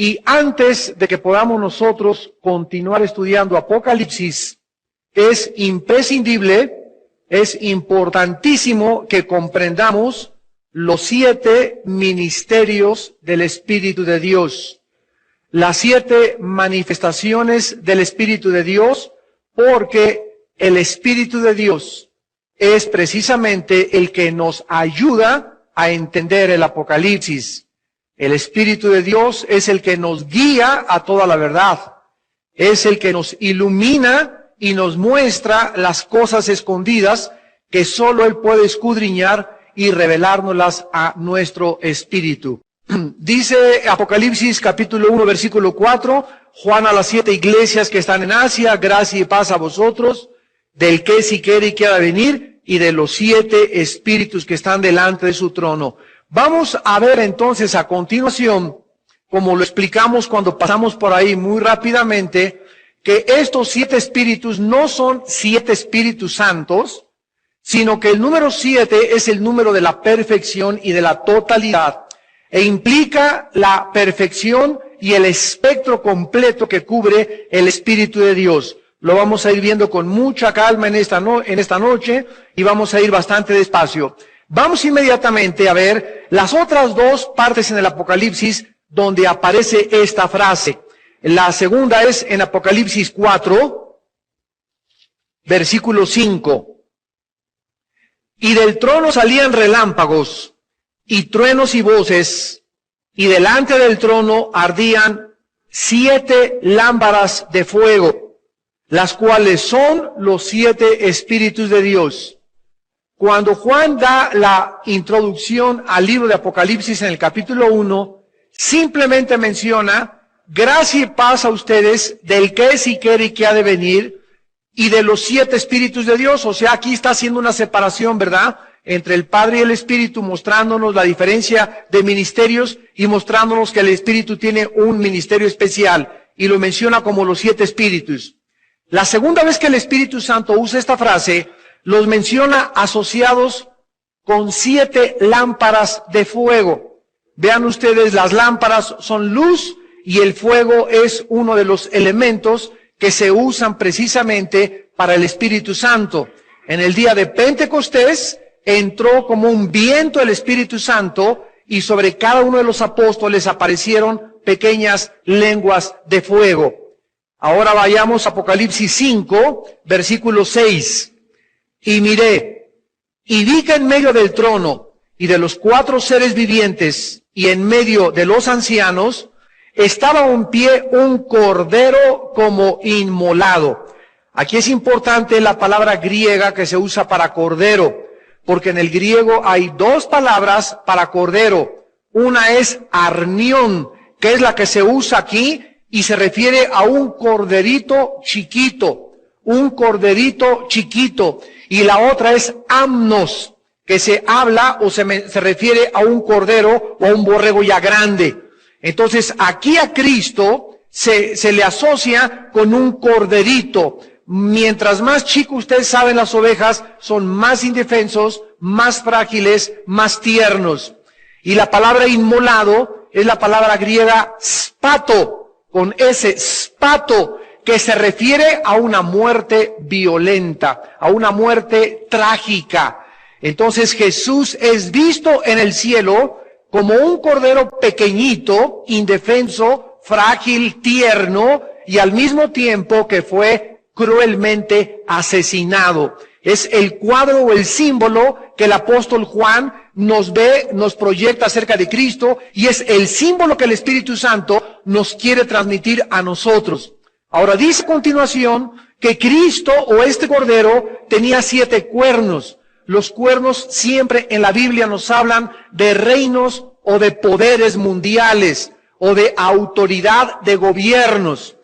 Y antes de que podamos nosotros continuar estudiando Apocalipsis, es imprescindible, es importantísimo que comprendamos los 7 ministerios del Espíritu de Dios, las 7 manifestaciones del Espíritu de Dios, porque el Espíritu de Dios es precisamente el que nos ayuda a entender el Apocalipsis. El Espíritu de Dios es el que nos guía a toda la verdad, es el que nos ilumina y nos muestra las cosas escondidas que solo Él puede escudriñar y revelárnoslas a nuestro espíritu. Dice Apocalipsis capítulo 1 versículo 4, Juan a las 7 iglesias que están en Asia, gracia y paz a vosotros, del que si quiere y quiera venir, y de los 7 espíritus que están delante de su trono. Vamos a ver entonces a continuación, como lo explicamos cuando pasamos por ahí muy rápidamente, que estos 7 espíritus no son 7 espíritus santos, sino que el número 7 es el número de la perfección y de la totalidad, e implica la perfección y el espectro completo que cubre el Espíritu de Dios. Lo vamos a ir viendo con mucha calma en esta noche y vamos a ir bastante despacio. Vamos inmediatamente a ver las otras 2 partes en el Apocalipsis donde aparece esta frase. La segunda es en Apocalipsis 4, versículo 5. Y del trono salían relámpagos, y truenos y voces, y delante del trono ardían 7 lámparas de fuego, las cuales son los 7 espíritus de Dios. Cuando Juan da la introducción al libro de Apocalipsis en el capítulo 1, simplemente menciona, gracia y paz a ustedes del que es y quiere y que ha de venir, y de los 7 espíritus de Dios. O sea, aquí está haciendo una separación, ¿verdad?, entre el Padre y el Espíritu, mostrándonos la diferencia de ministerios y mostrándonos que el Espíritu tiene un ministerio especial, y lo menciona como los 7 espíritus. La segunda vez que el Espíritu Santo usa esta frase, los menciona asociados con 7 lámparas de fuego. Vean ustedes, las lámparas son luz y el fuego es uno de los elementos que se usan precisamente para el Espíritu Santo. En el día de Pentecostés entró como un viento el Espíritu Santo y sobre cada uno de los apóstoles aparecieron pequeñas lenguas de fuego. Ahora vayamos a Apocalipsis 5, versículo 6. Y miré, y vi que en medio del trono y de los 4 seres vivientes y en medio de los ancianos estaba en pie un cordero como inmolado. Aquí es importante la palabra griega que se usa para cordero, porque en el griego hay 2 palabras para cordero. Una es arnión, que es la que se usa aquí y se refiere a un corderito chiquito, y la otra es amnos, que se habla o se refiere a un cordero o a un borrego ya grande. Entonces aquí a Cristo se le asocia con un corderito. Mientras más chico, ustedes saben, las ovejas son más indefensos, más frágiles, más tiernos. Y la palabra inmolado es la palabra griega spato, con S, spato, que se refiere a una muerte violenta, a una muerte trágica. Entonces Jesús es visto en el cielo como un cordero pequeñito, indefenso, frágil, tierno, y al mismo tiempo que fue cruelmente asesinado. Es el cuadro o el símbolo que el apóstol Juan nos proyecta acerca de Cristo, y es el símbolo que el Espíritu Santo nos quiere transmitir a nosotros. Ahora dice a continuación que Cristo o este cordero tenía 7 cuernos. Los cuernos siempre en la Biblia nos hablan de reinos o de poderes mundiales o de autoridad de gobiernos.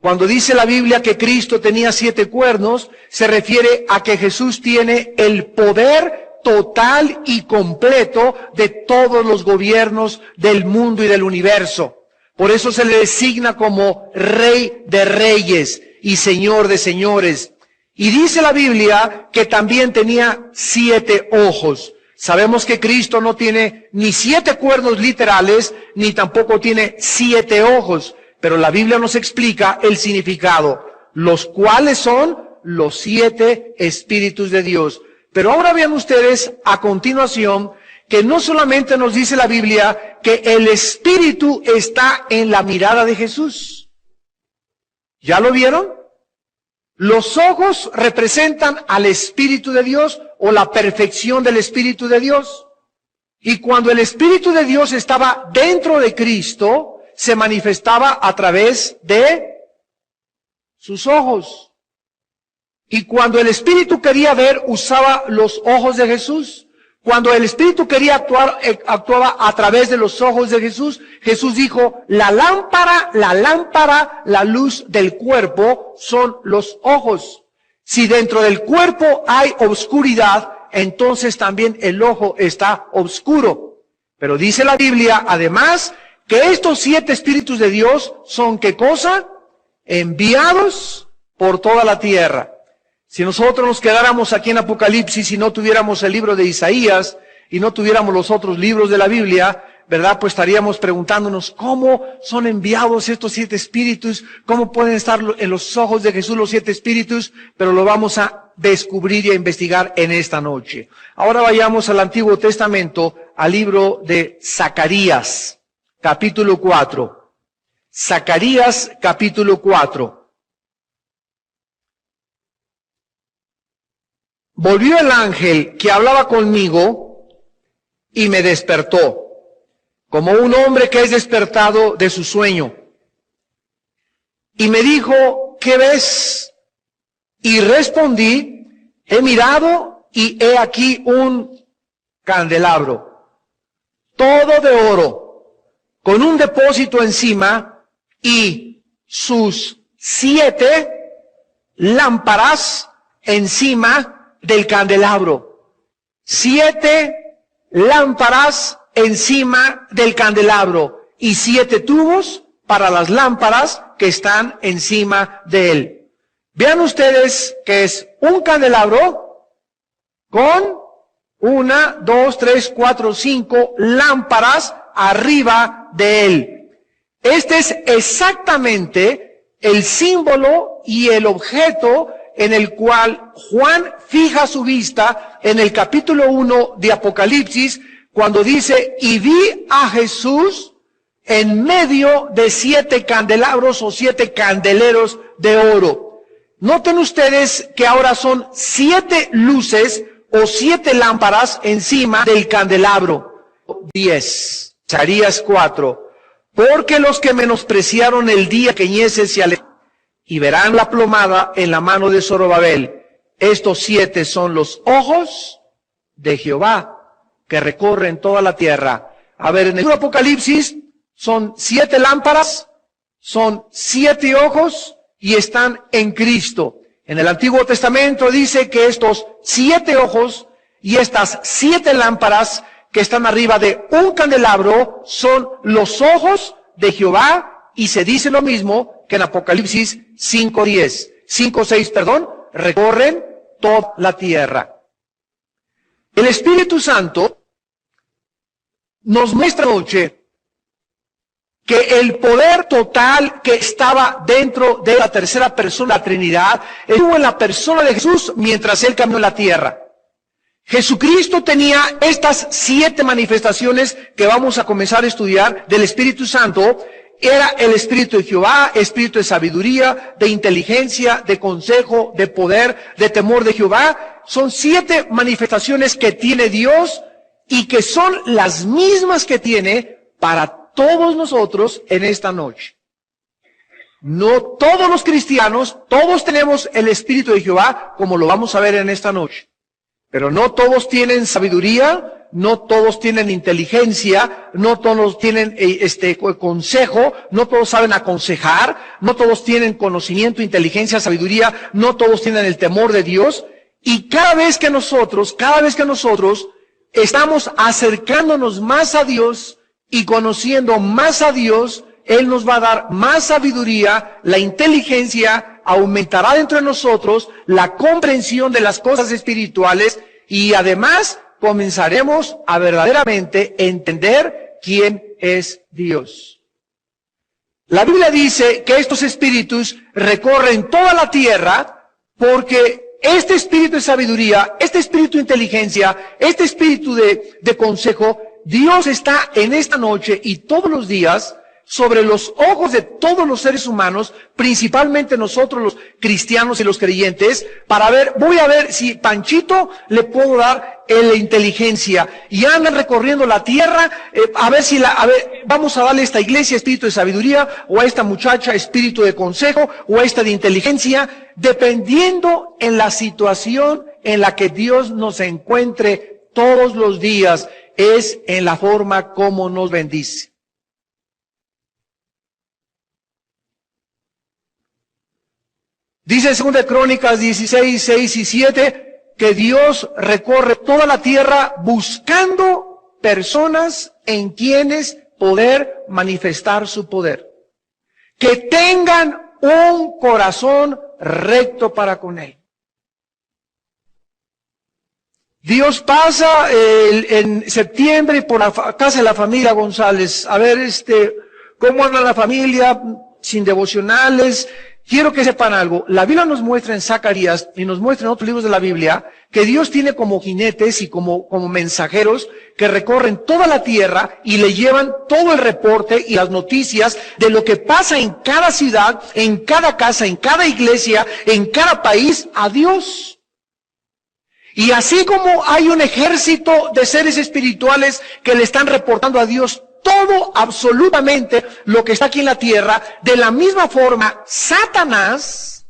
Cuando dice la Biblia que Cristo tenía 7 cuernos, se refiere a que Jesús tiene el poder total y completo de todos los gobiernos del mundo y del universo. Por eso se le designa como Rey de Reyes y Señor de Señores. Y dice la Biblia que también tenía 7 ojos. Sabemos que Cristo no tiene ni 7 cuernos literales, ni tampoco tiene 7 ojos, pero la Biblia nos explica el significado, los cuales son los 7 espíritus de Dios. Pero ahora vean ustedes a continuación que no solamente nos dice la Biblia que el espíritu está en la mirada de Jesús. ¿Ya lo vieron? Los ojos representan al Espíritu de Dios o la perfección del Espíritu de Dios. Y cuando el Espíritu de Dios estaba dentro de Cristo, se manifestaba a través de sus ojos. Y cuando el Espíritu quería ver, usaba los ojos de Jesús. Cuando el Espíritu quería actuar, actuaba a través de los ojos de Jesús. Jesús dijo, la lámpara, la luz del cuerpo son los ojos. Si dentro del cuerpo hay oscuridad, entonces también el ojo está oscuro. Pero dice la Biblia, además, que estos 7 espíritus de Dios son, ¿qué cosa? Enviados por toda la tierra. Si nosotros nos quedáramos aquí en Apocalipsis y no tuviéramos el libro de Isaías y no tuviéramos los otros libros de la Biblia, ¿verdad? Pues estaríamos preguntándonos cómo son enviados estos 7 espíritus, cómo pueden estar en los ojos de Jesús los 7 espíritus, pero lo vamos a descubrir y a investigar en esta noche. Ahora vayamos al Antiguo Testamento, al libro de Zacarías, capítulo 4. Zacarías, capítulo 4. Volvió el ángel que hablaba conmigo y me despertó, como un hombre que es despertado de su sueño. Y me dijo, ¿qué ves? Y respondí, he mirado y he aquí un candelabro, todo de oro, con un depósito encima y sus 7 lámparas encima del candelabro. 7 lámparas encima del candelabro y 7 tubos para las lámparas que están encima de él. Vean ustedes que es un candelabro con 1, 2, 3, 4, 5 lámparas arriba de él. Este es exactamente el símbolo y el objeto en el cual Juan fija su vista en el capítulo 1 de Apocalipsis, cuando dice, y vi a Jesús en medio de 7 candelabros o 7 candeleros de oro. Noten ustedes que ahora son 7 luces o 7 lámparas encima del candelabro. 10. Zacarías 4. Porque los que menospreciaron el día que ñece se alejaron, y verán la plomada en la mano de Zorobabel. Estos 7 son los ojos de Jehová que recorren toda la tierra. A ver, en el Apocalipsis son 7 lámparas, son 7 ojos y están en Cristo. En el Antiguo Testamento dice que estos 7 ojos y estas 7 lámparas que están arriba de un candelabro son los ojos de Jehová, y se dice lo mismo que en Apocalipsis 5:6, recorren toda la tierra. El Espíritu Santo nos muestra anoche que el poder total que estaba dentro de la tercera persona de la Trinidad estuvo en la persona de Jesús mientras Él caminó en la tierra. Jesucristo tenía estas 7 manifestaciones que vamos a comenzar a estudiar del Espíritu Santo. Era el Espíritu de Jehová, Espíritu de sabiduría, de inteligencia, de consejo, de poder, de temor de Jehová. Son 7 manifestaciones que tiene Dios y que son las mismas que tiene para todos nosotros en esta noche. No todos los cristianos, todos tenemos el Espíritu de Jehová, como lo vamos a ver en esta noche. Pero no todos tienen sabiduría, no todos tienen inteligencia, no todos tienen consejo, no todos saben aconsejar, no todos tienen conocimiento, inteligencia, sabiduría, no todos tienen el temor de Dios. Y cada vez que nosotros estamos acercándonos más a Dios y conociendo más a Dios, Él nos va a dar más sabiduría, la inteligencia aumentará dentro de nosotros, la comprensión de las cosas espirituales y además comenzaremos a verdaderamente entender quién es Dios. La Biblia dice que estos espíritus recorren toda la tierra porque este espíritu de sabiduría, este espíritu de inteligencia, este espíritu de consejo, Dios está en esta noche y todos los días sobre los ojos de todos los seres humanos, principalmente nosotros los cristianos y los creyentes, voy a ver si Panchito le puedo dar la inteligencia, y andan recorriendo la tierra, vamos a darle a esta iglesia espíritu de sabiduría, o a esta muchacha espíritu de consejo, o a esta de inteligencia, dependiendo en la situación en la que Dios nos encuentre todos los días, es en la forma como nos bendice. Dice 2 Crónicas 16, 6 y 7, que Dios recorre toda la tierra buscando personas en quienes poder manifestar su poder. Que tengan un corazón recto para con Él. Dios pasa en septiembre por la casa de la familia González. A ver, cómo anda la familia, sin devocionales. Quiero que sepan algo. La Biblia nos muestra en Zacarías y nos muestra en otros libros de la Biblia que Dios tiene como jinetes y como mensajeros que recorren toda la tierra y le llevan todo el reporte y las noticias de lo que pasa en cada ciudad, en cada casa, en cada iglesia, en cada país a Dios. Y así como hay un ejército de seres espirituales que le están reportando a Dios todo, absolutamente, lo que está aquí en la tierra, de la misma forma, Satanás,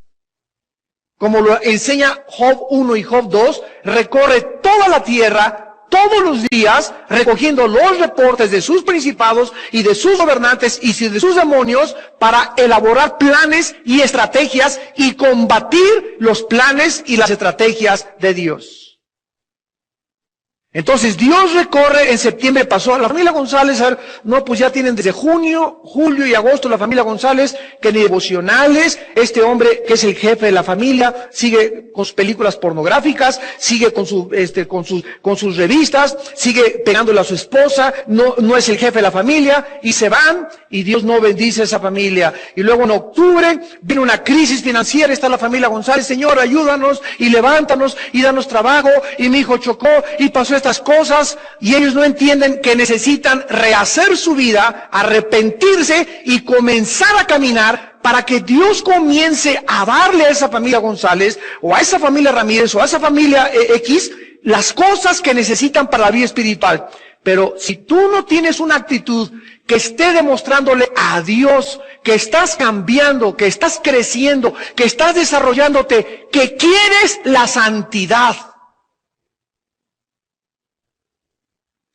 como lo enseña Job 1 y Job 2, recorre toda la tierra, todos los días, recogiendo los reportes de sus principados y de sus gobernantes y de sus demonios para elaborar planes y estrategias y combatir los planes y las estrategias de Dios. Entonces Dios recorre, en septiembre pasó a la familia González, pues ya tienen desde junio, julio y agosto la familia González, que ni devocionales, este hombre que es el jefe de la familia, sigue con sus películas pornográficas, sigue con sus revistas, sigue pegándole a su esposa, no es el jefe de la familia, y se van, y Dios no bendice a esa familia. Y luego en octubre viene una crisis financiera, está la familia González, Señor, ayúdanos, y levántanos, y danos trabajo, y mi hijo chocó, y pasó estas cosas, y ellos no entienden que necesitan rehacer su vida, arrepentirse y comenzar a caminar para que Dios comience a darle a esa familia González, o a esa familia Ramírez, o a esa familia X, las cosas que necesitan para la vida espiritual. Pero si tú no tienes una actitud que esté demostrándole a Dios que estás cambiando, que estás creciendo, que estás desarrollándote, que quieres la santidad,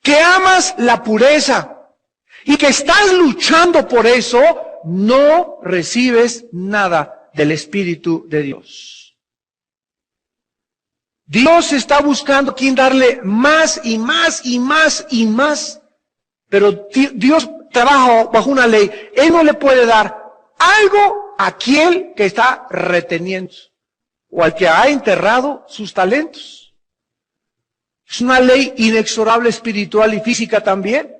que amas la pureza y que estás luchando por eso, no recibes nada del Espíritu de Dios. Dios está buscando a quien darle más y más y más y más, pero Dios trabaja bajo una ley. Él no le puede dar algo a aquel que está reteniendo o al que ha enterrado sus talentos. Es una ley inexorable espiritual y física también.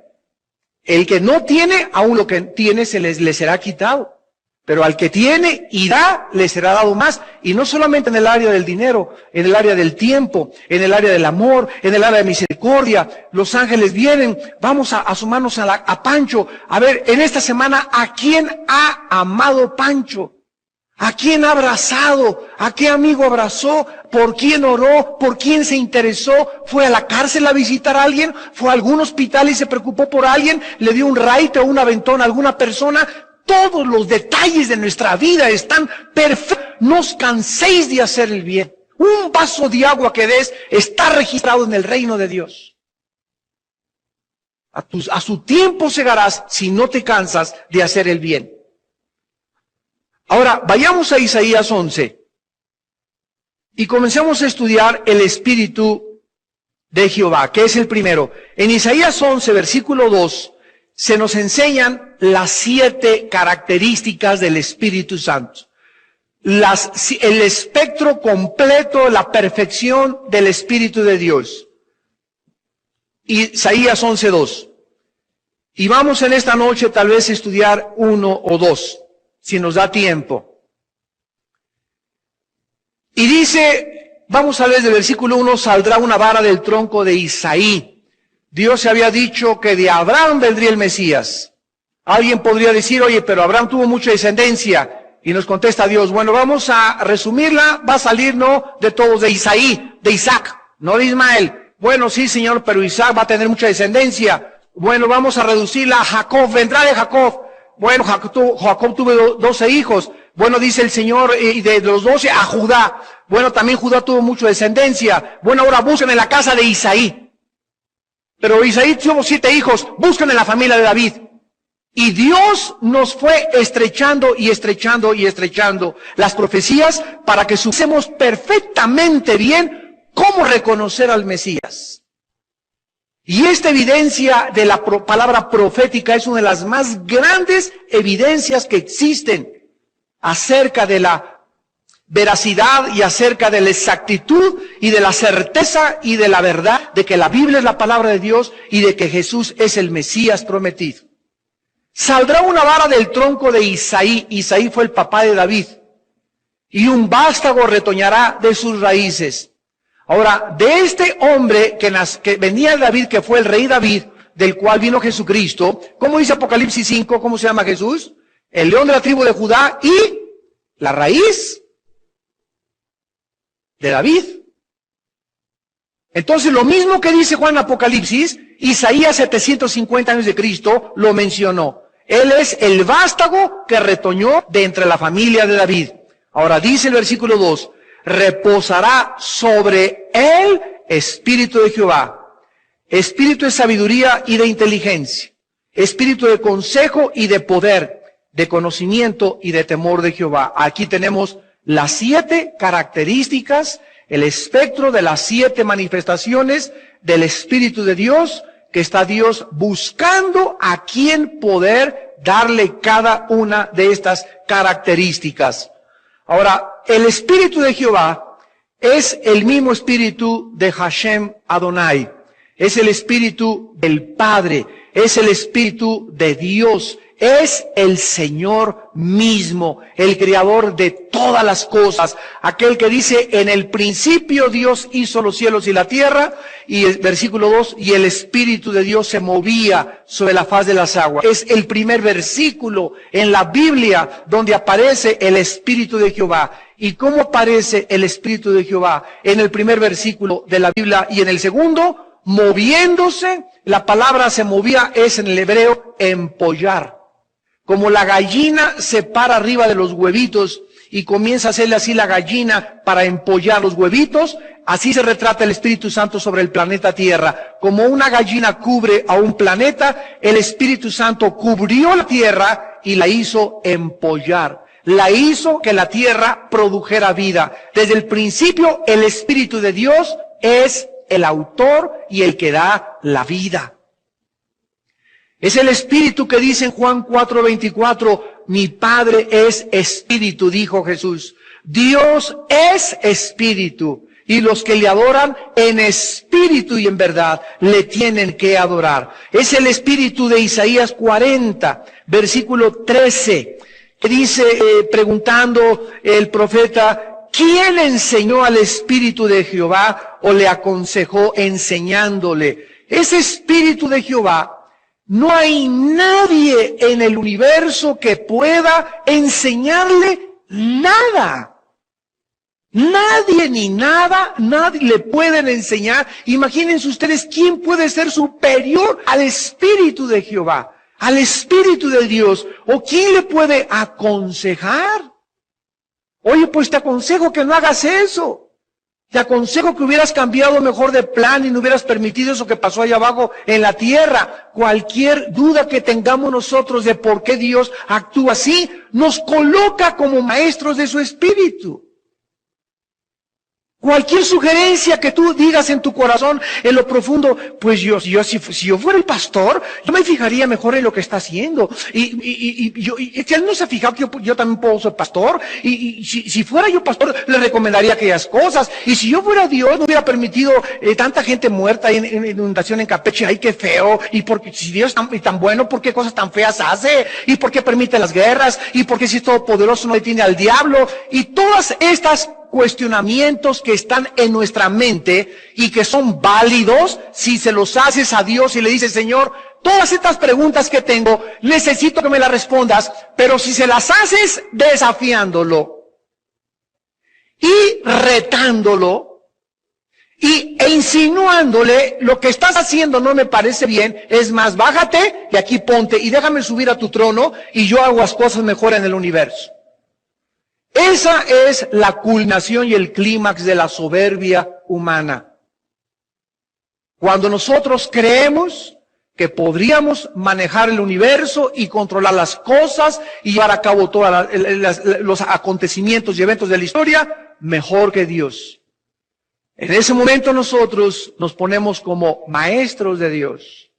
El que no tiene, aún lo que tiene le será quitado. Pero al que tiene y da, le será dado más. Y no solamente en el área del dinero, en el área del tiempo, en el área del amor, en el área de misericordia. Los ángeles vienen, vamos a sumarnos a Pancho. A ver, en esta semana, ¿a quién ha amado Pancho? ¿A quién ha abrazado? ¿A qué amigo abrazó? ¿Por quién oró? ¿Por quién se interesó? ¿Fue a la cárcel a visitar a alguien? ¿Fue a algún hospital y se preocupó por alguien? ¿Le dio un raite o un aventón a alguna persona? Todos los detalles de nuestra vida están perfectos. No os canséis de hacer el bien. Un vaso de agua que des está registrado en el reino de Dios. A su tiempo segarás si no te cansas de hacer el bien. Ahora, vayamos a Isaías 11 y comencemos a estudiar el Espíritu de Jehová, que es el primero. En Isaías 11, versículo 2, se nos enseñan las 7 características del Espíritu Santo. El espectro completo, la perfección del Espíritu de Dios. Isaías 11:2. Y vamos en esta noche tal vez a estudiar uno o dos, si nos da tiempo. Y dice, vamos a ver desde el versículo 1, saldrá una vara del tronco de Isaí. Dios se había dicho que de Abraham vendría el Mesías. Alguien podría decir, oye, pero Abraham tuvo mucha descendencia. Y nos contesta Dios, bueno, vamos a resumirla, va a salir, no de todos, de Isaí, de Isaac, no de Ismael. Bueno, sí, Señor, pero Isaac va a tener mucha descendencia. Bueno, vamos a reducirla a Jacob, vendrá de Jacob. Bueno, Jacob tuvo 12 hijos. Bueno, dice el Señor, y de los 12 a Judá. Bueno, también Judá tuvo mucha descendencia. Bueno, ahora busquen en la casa de Isaí. Pero Isaí tuvo 7 hijos, busquen en la familia de David. Y Dios nos fue estrechando y estrechando y estrechando las profecías para que supiésemos perfectamente bien cómo reconocer al Mesías. Y esta evidencia de la palabra profética es una de las más grandes evidencias que existen acerca de la veracidad y acerca de la exactitud y de la certeza y de la verdad de que la Biblia es la palabra de Dios y de que Jesús es el Mesías prometido. Saldrá una vara del tronco de Isaí. Isaí fue el papá de David. Y un vástago retoñará de sus raíces. Ahora, de este hombre que venía de David, que fue el rey David, del cual vino Jesucristo, ¿cómo dice Apocalipsis 5? ¿Cómo se llama Jesús? El león de la tribu de Judá y la raíz de David. Entonces, lo mismo que dice Juan Apocalipsis, Isaías 750 años de Cristo lo mencionó. Él es el vástago que retoñó de entre la familia de David. Ahora dice el versículo 2, reposará sobre él espíritu de Jehová, espíritu de sabiduría y de inteligencia, espíritu de consejo y de poder, de conocimiento y de temor de Jehová. Aquí tenemos las 7 características, el espectro de las 7 manifestaciones del Espíritu de Dios, que está Dios buscando a quien poder darle cada una de estas características. Ahora, el Espíritu de Jehová es el mismo Espíritu de Hashem Adonai. Es el Espíritu del Padre. Es el Espíritu de Dios. Es el Señor mismo, el Creador de todas las cosas. Aquel que dice, en el principio Dios hizo los cielos y la tierra. Y el versículo 2, y el Espíritu de Dios se movía sobre la faz de las aguas. Es el primer versículo en la Biblia donde aparece el Espíritu de Jehová. ¿Y cómo aparece el Espíritu de Jehová? En el primer versículo de la Biblia y en el segundo, moviéndose. La palabra se movía es en el hebreo empollar. Como la gallina se para arriba de los huevitos y comienza a hacerle así la gallina para empollar los huevitos, así se retrata el Espíritu Santo sobre el planeta Tierra. Como una gallina cubre a un planeta, el Espíritu Santo cubrió la Tierra y la hizo empollar. La hizo que la Tierra produjera vida. Desde el principio, el Espíritu de Dios es el autor y el que da la vida. Es el Espíritu que dice en Juan 4:24, mi Padre es Espíritu, dijo Jesús. Dios es Espíritu, y los que le adoran en espíritu y en verdad le tienen que adorar. Es el Espíritu de Isaías 40, versículo 13, que dice, preguntando el profeta, ¿quién enseñó al Espíritu de Jehová o le aconsejó enseñándole? Ese Espíritu de Jehová, no hay nadie en el universo que pueda enseñarle nada. Nadie ni nada, nadie le pueden enseñar. Imagínense ustedes quién puede ser superior al Espíritu de Jehová, al Espíritu de Dios, o quién le puede aconsejar. Oye, pues te aconsejo que no hagas eso. Te aconsejo que hubieras cambiado mejor de plan y no hubieras permitido eso que pasó allá abajo en la tierra. Cualquier duda que tengamos nosotros de por qué Dios actúa así, nos coloca como maestros de su Espíritu. Cualquier sugerencia que tú digas en tu corazón, en lo profundo, pues si yo fuera el pastor, yo me fijaría mejor en lo que está haciendo. Y él no se ha fijado que yo también puedo ser pastor. Y si fuera yo pastor, le recomendaría aquellas cosas. Y si yo fuera Dios, no hubiera permitido tanta gente muerta en inundación en Campeche. Ay, qué feo. Y porque si Dios es tan bueno, ¿por qué cosas tan feas hace? ¿Y por qué permite las guerras? ¿Y por qué si es todopoderoso no detiene al diablo? Y todas estas cuestionamientos que están en nuestra mente y que son válidos si se los haces a Dios y le dices, Señor, todas estas preguntas que tengo, necesito que me las respondas, pero si se las haces desafiándolo y retándolo e insinuándole, lo que estás haciendo no me parece bien, es más, bájate y aquí ponte y déjame subir a tu trono y yo hago las cosas mejor en el universo. Esa es la culminación y el clímax de la soberbia humana. Cuando nosotros creemos que podríamos manejar el universo y controlar las cosas y llevar a cabo todos los acontecimientos y eventos de la historia, mejor que Dios. En ese momento nosotros nos ponemos como maestros de Dios.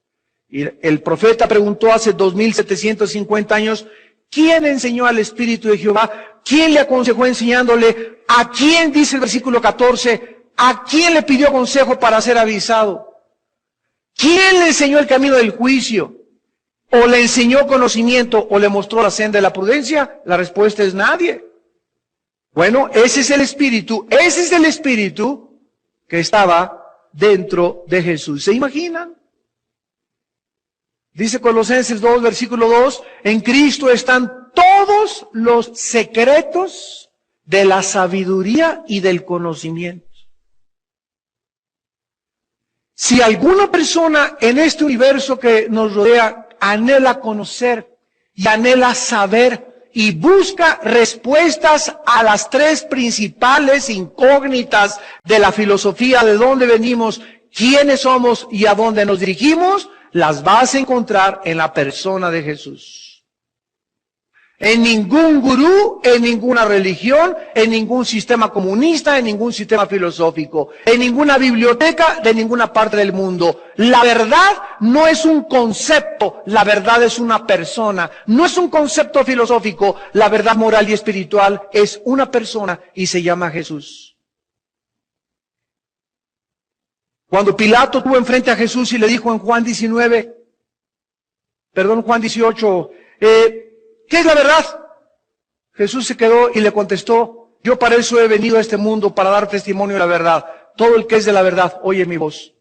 Y el profeta preguntó hace 2750 años, ¿quién enseñó al Espíritu de Jehová? ¿Quién le aconsejó enseñándole? ¿A quién, dice el versículo 14, a quién le pidió consejo para ser avisado? ¿Quién le enseñó el camino del juicio? ¿O le enseñó conocimiento o le mostró la senda de la prudencia? La respuesta es nadie. Bueno, ese es el Espíritu que estaba dentro de Jesús. ¿Se imaginan? Dice Colosenses 2, versículo 2, en Cristo están todos los secretos de la sabiduría y del conocimiento. Si alguna persona en este universo que nos rodea anhela conocer y anhela saber y busca respuestas a las tres principales incógnitas de la filosofía, de dónde venimos, quiénes somos y a dónde nos dirigimos, las vas a encontrar en la persona de Jesús. En ningún gurú, en ninguna religión, en ningún sistema comunista, en ningún sistema filosófico, en ninguna biblioteca de ninguna parte del mundo. La verdad no es un concepto, la verdad es una persona. No es un concepto filosófico, la verdad moral y espiritual es una persona y se llama Jesús. Cuando Pilato tuvo enfrente a Jesús y le dijo en Juan 18, ¿qué es la verdad? Jesús se quedó y le contestó, yo para eso he venido a este mundo, para dar testimonio de la verdad. Todo el que es de la verdad, oye mi voz.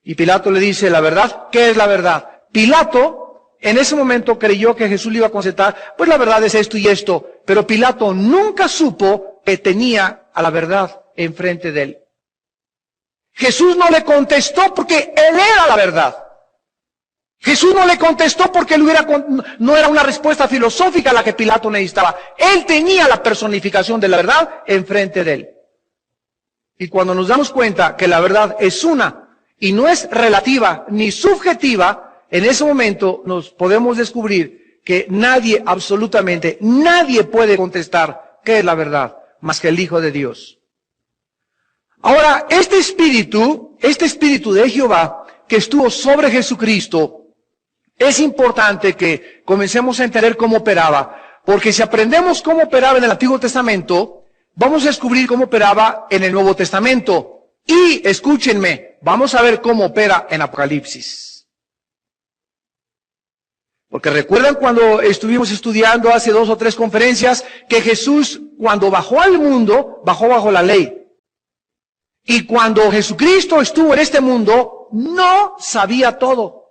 Y Pilato le dice, ¿la verdad? ¿Qué es la verdad? Pilato, en ese momento creyó que Jesús le iba a contestar, pues la verdad es esto y esto. Pero Pilato nunca supo que tenía a la verdad enfrente de él. Jesús no le contestó porque él era la verdad. Jesús no le contestó porque no era una respuesta filosófica la que Pilato necesitaba. Él tenía la personificación de la verdad enfrente de él. Y cuando nos damos cuenta que la verdad es una y no es relativa ni subjetiva, en ese momento nos podemos descubrir que nadie, absolutamente nadie puede contestar qué es la verdad más que el Hijo de Dios. Ahora, este espíritu de Jehová que estuvo sobre Jesucristo, es importante que comencemos a entender cómo operaba, porque si aprendemos cómo operaba en el Antiguo Testamento, vamos a descubrir cómo operaba en el Nuevo Testamento. Y, escúchenme, vamos a ver cómo opera en Apocalipsis. Porque recuerdan cuando estuvimos estudiando hace 2 o 3 conferencias, que Jesús, cuando bajó al mundo, bajó bajo la ley. Y cuando Jesucristo estuvo en este mundo, no sabía todo.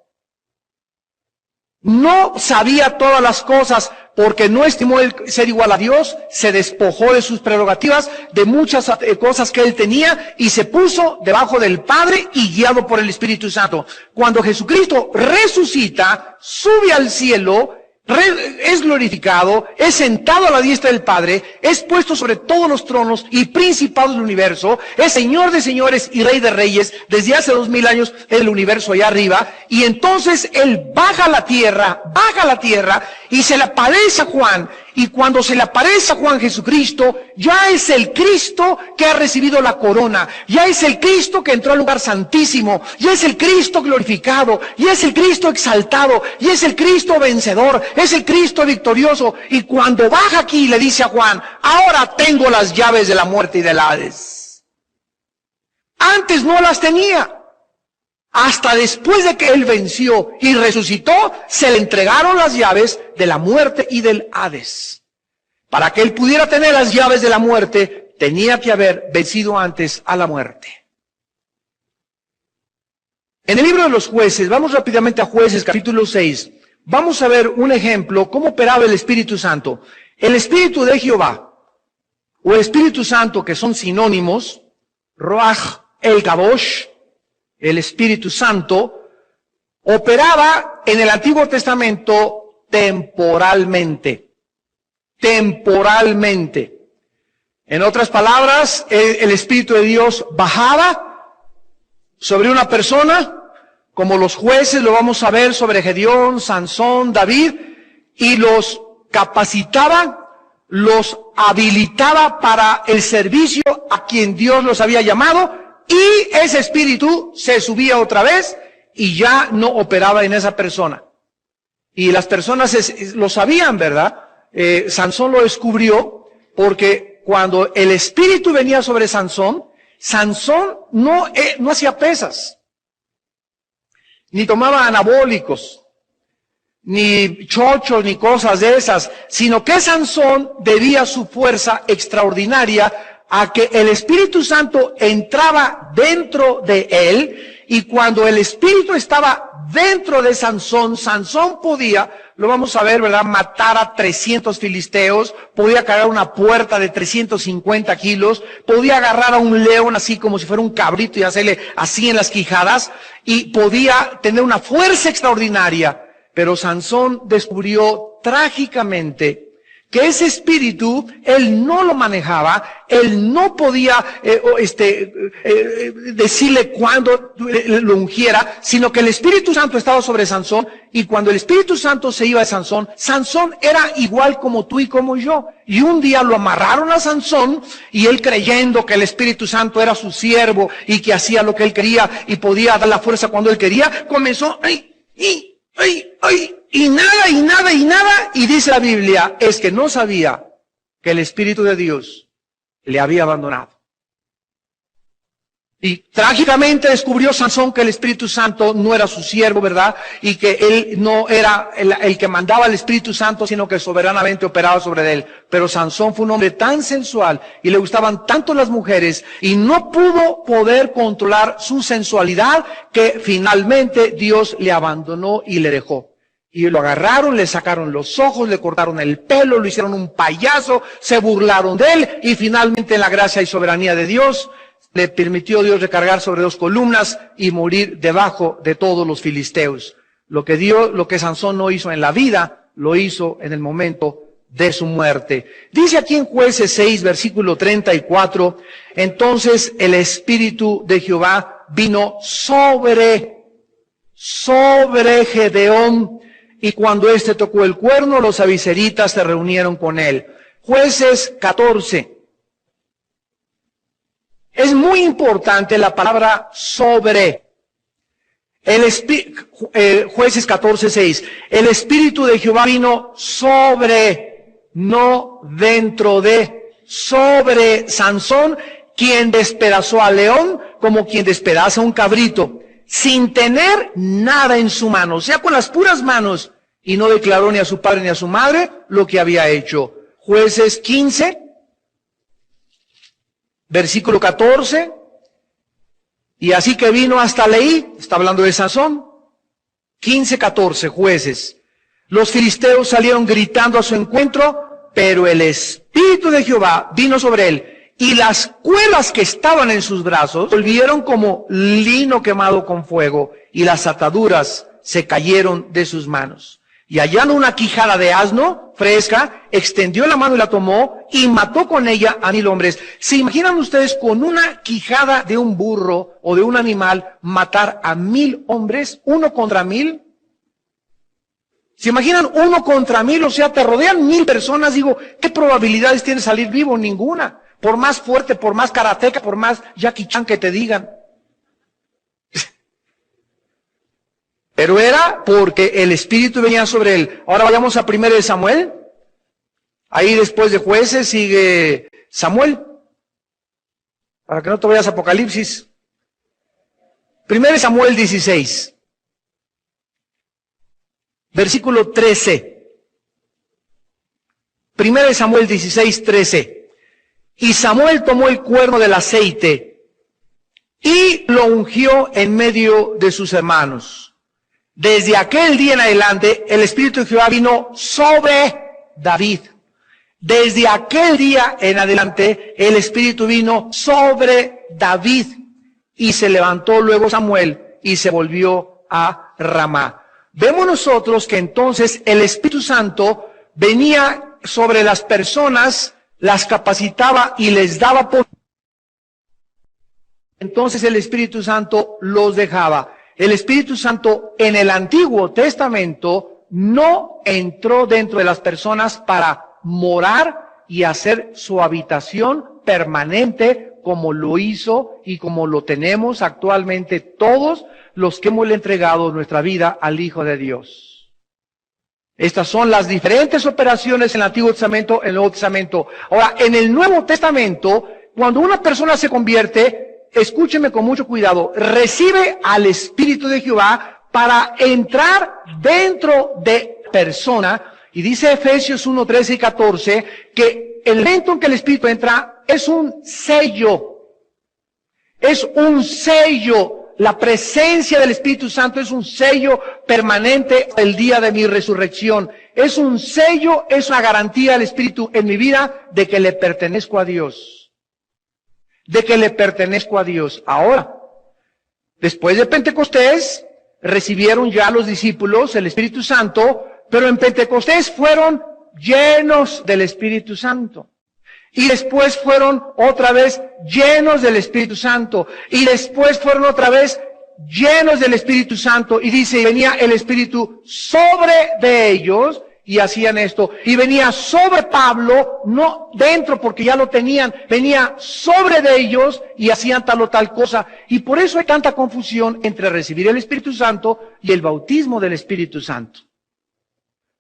No sabía todas las cosas porque no estimó el ser igual a Dios, se despojó de sus prerrogativas, de muchas cosas que él tenía y se puso debajo del Padre y guiado por el Espíritu Santo. Cuando Jesucristo resucita, sube al cielo, es glorificado, es sentado a la diestra del Padre, es puesto sobre todos los tronos y principados del universo, es Señor de señores y Rey de reyes desde hace 2000 años en el universo allá arriba, y entonces Él baja a la tierra y se le aparece a Juan Y cuando se le aparece a Juan Jesucristo, ya es el Cristo que ha recibido la corona, ya es el Cristo que entró al lugar santísimo, ya es el Cristo glorificado, ya es el Cristo exaltado, ya es el Cristo vencedor, es el Cristo victorioso. Y cuando baja aquí le dice a Juan, ahora tengo las llaves de la muerte y del Hades. Antes no las tenía. Hasta después de que él venció y resucitó, se le entregaron las llaves de la muerte y del Hades. Para que él pudiera tener las llaves de la muerte, tenía que haber vencido antes a la muerte. En el libro de los Jueces, vamos rápidamente a Jueces capítulo 6, vamos a ver un ejemplo, cómo operaba el Espíritu Santo. El Espíritu de Jehová, o el Espíritu Santo, que son sinónimos, Ruach el Kadosh, el Espíritu Santo, operaba en el Antiguo Testamento temporalmente. Temporalmente. En otras palabras, el Espíritu de Dios bajaba sobre una persona, como los jueces lo vamos a ver sobre Gedeón, Sansón, David, y los capacitaba, los habilitaba para el servicio a quien Dios los había llamado, y ese espíritu se subía otra vez y ya no operaba en esa persona. Y las personas lo sabían, ¿verdad? Sansón lo descubrió porque cuando el espíritu venía sobre Sansón, Sansón no hacía pesas, ni tomaba anabólicos, ni chochos, ni cosas de esas, sino que Sansón debía su fuerza extraordinaria a que el Espíritu Santo entraba dentro de él, y cuando el Espíritu estaba dentro de Sansón, Sansón podía, lo vamos a ver, ¿verdad?, matar a 300 filisteos, podía cargar una puerta de 350 kilos, podía agarrar a un león así como si fuera un cabrito y hacerle así en las quijadas, y podía tener una fuerza extraordinaria. Pero Sansón descubrió trágicamente que ese espíritu, él no lo manejaba, él no podía decirle cuándo lo ungiera, sino que el Espíritu Santo estaba sobre Sansón, y cuando el Espíritu Santo se iba de Sansón, Sansón era igual como tú y como yo. Y un día lo amarraron a Sansón, y él, creyendo que el Espíritu Santo era su siervo, y que hacía lo que él quería, y podía dar la fuerza cuando él quería, comenzó, y nada, y dice la Biblia, es que no sabía que el Espíritu de Dios le había abandonado. Y trágicamente descubrió Sansón que el Espíritu Santo no era su siervo, ¿verdad? Y que él no era el que mandaba al Espíritu Santo, sino que soberanamente operaba sobre él. Pero Sansón fue un hombre tan sensual y le gustaban tanto las mujeres, y no pudo poder controlar su sensualidad, que finalmente Dios le abandonó y le dejó. Y lo agarraron, le sacaron los ojos, le cortaron el pelo, lo hicieron un payaso, se burlaron de él, y finalmente, en la gracia y soberanía de Dios, le permitió Dios recargar sobre 2 columnas y morir debajo de todos los filisteos. Lo que Sansón no hizo en la vida, lo hizo en el momento de su muerte. Dice aquí en Jueces 6, versículo 34, entonces el Espíritu de Jehová vino sobre Gedeón, y cuando éste tocó el cuerno, los aviseritas se reunieron con él. Jueces 14. Es muy importante la palabra sobre. Jueces 14:6. El Espíritu de Jehová vino sobre, no dentro de, sobre Sansón, quien despedazó al león como quien despedaza un cabrito, sin tener nada en su mano, o sea, con las puras manos, y no declaró ni a su padre ni a su madre lo que había hecho. Jueces 15. Versículo 14, y así que vino hasta Leí, está hablando de Sansón, 15:14, Jueces. Los filisteos salieron gritando a su encuentro, pero el Espíritu de Jehová vino sobre él, y las cuerdas que estaban en sus brazos volvieron como lino quemado con fuego, y las ataduras se cayeron de sus manos. Y hallando una quijada de asno fresca, extendió la mano y la tomó, y mató con ella a 1000 hombres. ¿Se imaginan ustedes con una quijada de un burro o de un animal matar a 1000 hombres, 1 contra 1000? ¿Se imaginan 1 contra 1000? O sea, te rodean 1000 personas. Digo, ¿qué probabilidades tiene de salir vivo? Ninguna. Por más fuerte, por más karateca, por más Jackie Chan que te digan. Pero era porque el Espíritu venía sobre él. Ahora vayamos a 1 Samuel. Ahí después de Jueces sigue Samuel. Para que no te vayas a Apocalipsis. 1 Samuel 16. Versículo 13. 1 Samuel 16, 13. Y Samuel tomó el cuerno del aceite y lo ungió en medio de sus hermanos. Desde aquel día en adelante, el Espíritu de Jehová vino sobre David. Desde aquel día en adelante, el Espíritu vino sobre David. Y se levantó luego Samuel y se volvió a Ramá. Vemos nosotros que entonces el Espíritu Santo venía sobre las personas, las capacitaba y les daba poder. Entonces el Espíritu Santo los dejaba. El Espíritu Santo en el Antiguo Testamento no entró dentro de las personas para morar y hacer su habitación permanente como lo hizo y como lo tenemos actualmente todos los que hemos entregado nuestra vida al Hijo de Dios. Estas son las diferentes operaciones en el Antiguo Testamento, en el Nuevo Testamento. Ahora, en el Nuevo Testamento, cuando una persona se convierte, escúcheme con mucho cuidado, recibe al Espíritu de Jehová para entrar dentro de persona. Y dice Efesios 1, 13 y 14, que el momento en que el Espíritu entra es un sello. Es un sello. La presencia del Espíritu Santo es un sello permanente el día de mi resurrección. Es un sello, es una garantía del Espíritu en mi vida de que le pertenezco a Dios. De que le pertenezco a Dios. Ahora, después de Pentecostés, recibieron ya los discípulos el Espíritu Santo, pero en Pentecostés fueron llenos del Espíritu Santo. Y después fueron otra vez llenos del Espíritu Santo. Y después fueron otra vez llenos del Espíritu Santo. Y dice, venía el Espíritu sobre de ellos y hacían esto. Y venía sobre Pablo, no dentro porque ya lo tenían, venía sobre de ellos y hacían tal o tal cosa. Y por eso hay tanta confusión entre recibir el Espíritu Santo y el bautismo del Espíritu Santo.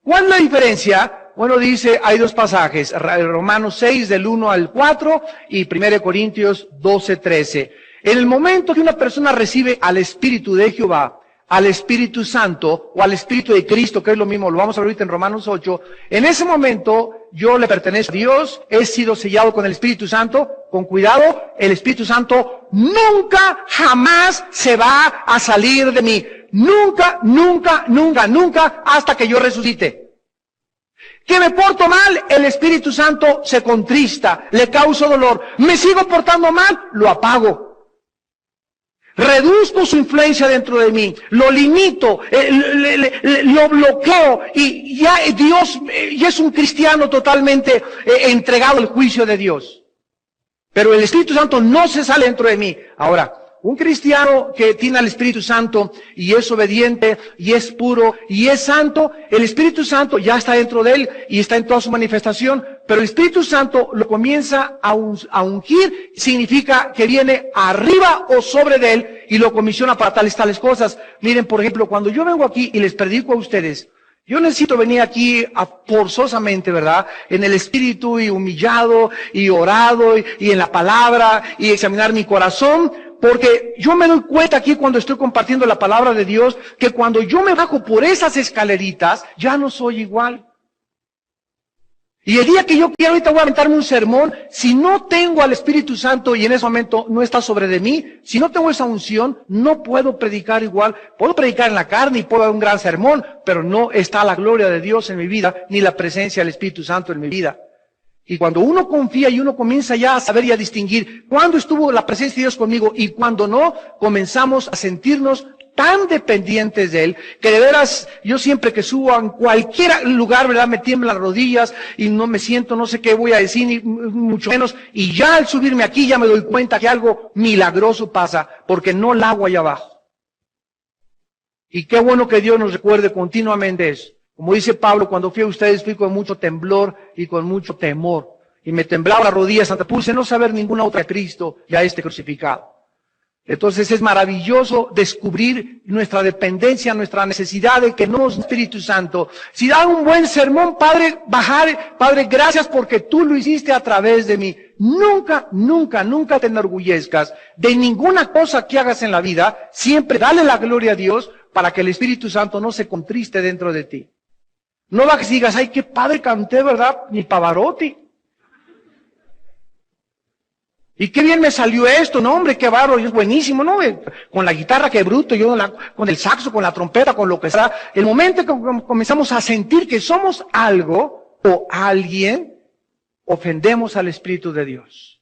¿Cuál es la diferencia? Bueno, dice, hay 2 pasajes, Romanos 6 del 1 al 4 y 1 Corintios 12, 13. En el momento que una persona recibe al Espíritu de Jehová, al Espíritu Santo o al Espíritu de Cristo, que es lo mismo, lo vamos a ver ahorita en Romanos 8, en ese momento yo le pertenezco a Dios, he sido sellado con el Espíritu Santo, con cuidado, el Espíritu Santo nunca, jamás se va a salir de mí. Nunca, nunca, nunca, nunca, hasta que yo resucite. Que me porto mal, el Espíritu Santo se contrista, le causo dolor. Me sigo portando mal, lo apago. Reduzco su influencia dentro de mí, lo limito, lo bloqueo y ya Dios ya es un cristiano totalmente entregado al juicio de Dios. Pero el Espíritu Santo no se sale dentro de mí. Ahora, un cristiano que tiene al Espíritu Santo y es obediente y es puro y es santo, el Espíritu Santo ya está dentro de él y está en toda su manifestación, pero el Espíritu Santo lo comienza a ungir, significa que viene arriba o sobre de él y lo comisiona para tales cosas. Miren, por ejemplo, cuando yo vengo aquí y les predico a ustedes, yo necesito venir aquí forzosamente, ¿verdad? En el Espíritu y humillado y orado y en la palabra y examinar mi corazón. Porque yo me doy cuenta aquí cuando estoy compartiendo la palabra de Dios, que cuando yo me bajo por esas escaleritas, ya no soy igual. Y el día que yo quiero, ahorita voy a aventarme un sermón, si no tengo al Espíritu Santo y en ese momento no está sobre de mí, si no tengo esa unción, no puedo predicar igual. Puedo predicar en la carne y puedo dar un gran sermón, pero no está la gloria de Dios en mi vida, ni la presencia del Espíritu Santo en mi vida. Y cuando uno confía y uno comienza ya a saber y a distinguir cuándo estuvo la presencia de Dios conmigo y cuándo no, comenzamos a sentirnos tan dependientes de Él, que de veras, yo siempre que subo en cualquier lugar, ¿verdad? Me tiemblan las rodillas y no me siento, no sé qué voy a decir, ni mucho menos. Y ya al subirme aquí ya me doy cuenta que algo milagroso pasa, porque no la hago allá abajo. Y qué bueno que Dios nos recuerde continuamente eso. Como dice Pablo, cuando fui a ustedes fui con mucho temblor y con mucho temor. Y me temblaban las rodillas ante puse no saber ninguna otra Cristo y a este crucificado. Entonces es maravilloso descubrir nuestra dependencia, nuestra necesidad de que no es Espíritu Santo. Si da un buen sermón, Padre, Padre, gracias porque tú lo hiciste a través de mí. Nunca, nunca, nunca te enorgullezcas de ninguna cosa que hagas en la vida. Siempre dale la gloria a Dios para que el Espíritu Santo no se contriste dentro de ti. No vas y digas, ay, qué padre canté, ¿verdad? Ni Pavarotti. Y qué bien me salió esto, no hombre, qué bárbaro, es buenísimo, ¿no? Con la guitarra, qué bruto, yo con el saxo, con la trompeta, con lo que sea. El momento que comenzamos a sentir que somos algo o alguien, ofendemos al Espíritu de Dios.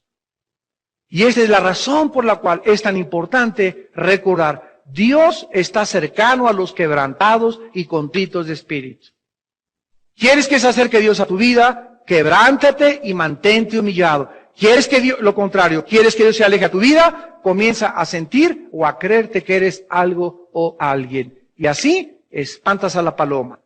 Y esa es la razón por la cual es tan importante recordar, Dios está cercano a los quebrantados y contritos de espíritu. ¿Quieres que se acerque Dios a tu vida? Quebrántate y mantente humillado. ¿Quieres que Dios, lo contrario, quieres que Dios se aleje a tu vida? Comienza a sentir o a creerte que eres algo o alguien. Y así espantas a la paloma.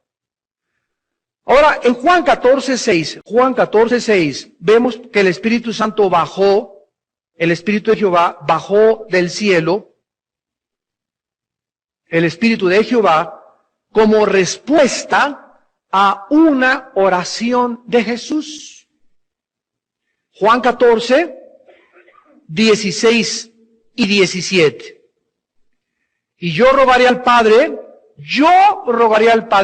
Ahora, en Juan 14:6, vemos que el Espíritu Santo bajó, el Espíritu de Jehová bajó del cielo, el Espíritu de Jehová, como respuesta a una oración de Jesús. Juan 14, 16 y 17. Y yo rogaré al Padre.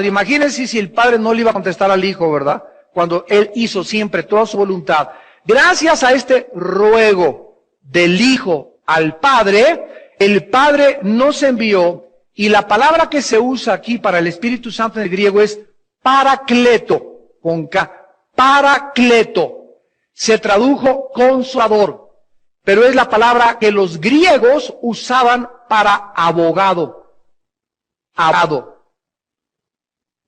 Imagínense si el Padre no le iba a contestar al Hijo, ¿verdad? Cuando Él hizo siempre toda su voluntad. Gracias a este ruego del Hijo al Padre, el Padre nos envió, y la palabra que se usa aquí para el Espíritu Santo en el griego es Paracleto, con K, Paracleto. Se tradujo consolador, pero es la palabra que los griegos usaban para abogado. Abogado.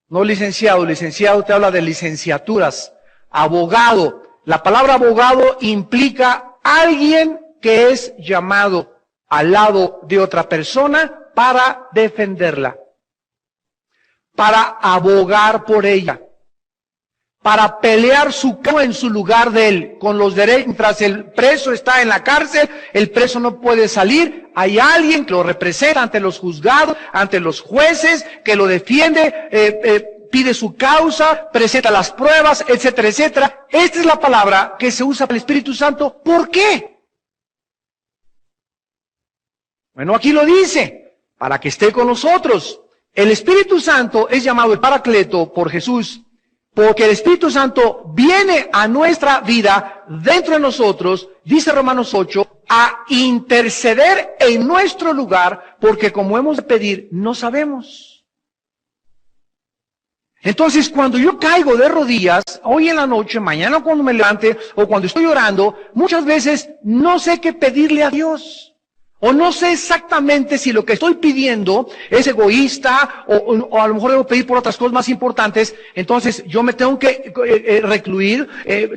No licenciado, licenciado te habla de licenciaturas. Abogado. La palabra abogado implica alguien que es llamado al lado de otra persona para defenderla, para abogar por ella, para pelear su caso en su lugar de él, con los derechos. Mientras el preso está en la cárcel, el preso no puede salir, hay alguien que lo representa ante los juzgados, ante los jueces, que lo defiende, pide su causa, presenta las pruebas, etcétera, etcétera. Esta es la palabra que se usa para el Espíritu Santo. ¿Por qué? Bueno, aquí lo dice, para que esté con nosotros. El Espíritu Santo es llamado el Paracleto por Jesús, porque el Espíritu Santo viene a nuestra vida, dentro de nosotros, dice Romanos 8, a interceder en nuestro lugar, porque como hemos de pedir, no sabemos. Entonces, cuando yo caigo de rodillas, hoy en la noche, mañana cuando me levante, o cuando estoy orando, muchas veces no sé qué pedirle a Dios. O no sé exactamente si lo que estoy pidiendo es egoísta o a lo mejor debo pedir por otras cosas más importantes. Entonces yo me tengo que recluir,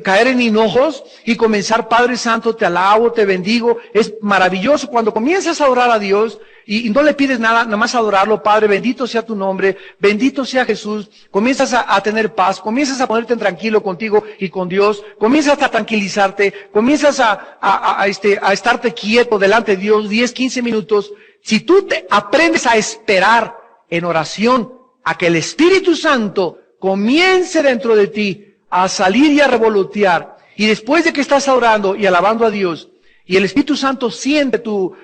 caer en hinojos y comenzar, Padre Santo, te alabo, te bendigo. Es maravilloso cuando comienzas a orar a Dios y no le pides nada, nada más adorarlo. Padre, bendito sea tu nombre, bendito sea Jesús. Comienzas a tener paz, comienzas a ponerte tranquilo contigo y con Dios, comienzas a tranquilizarte, comienzas a estarte quieto delante de Dios 10, 15 minutos. Si tú te aprendes a esperar en oración a que el Espíritu Santo comience dentro de ti a salir y a revolotear, y después de que estás orando y alabando a Dios, y el Espíritu Santo siente tu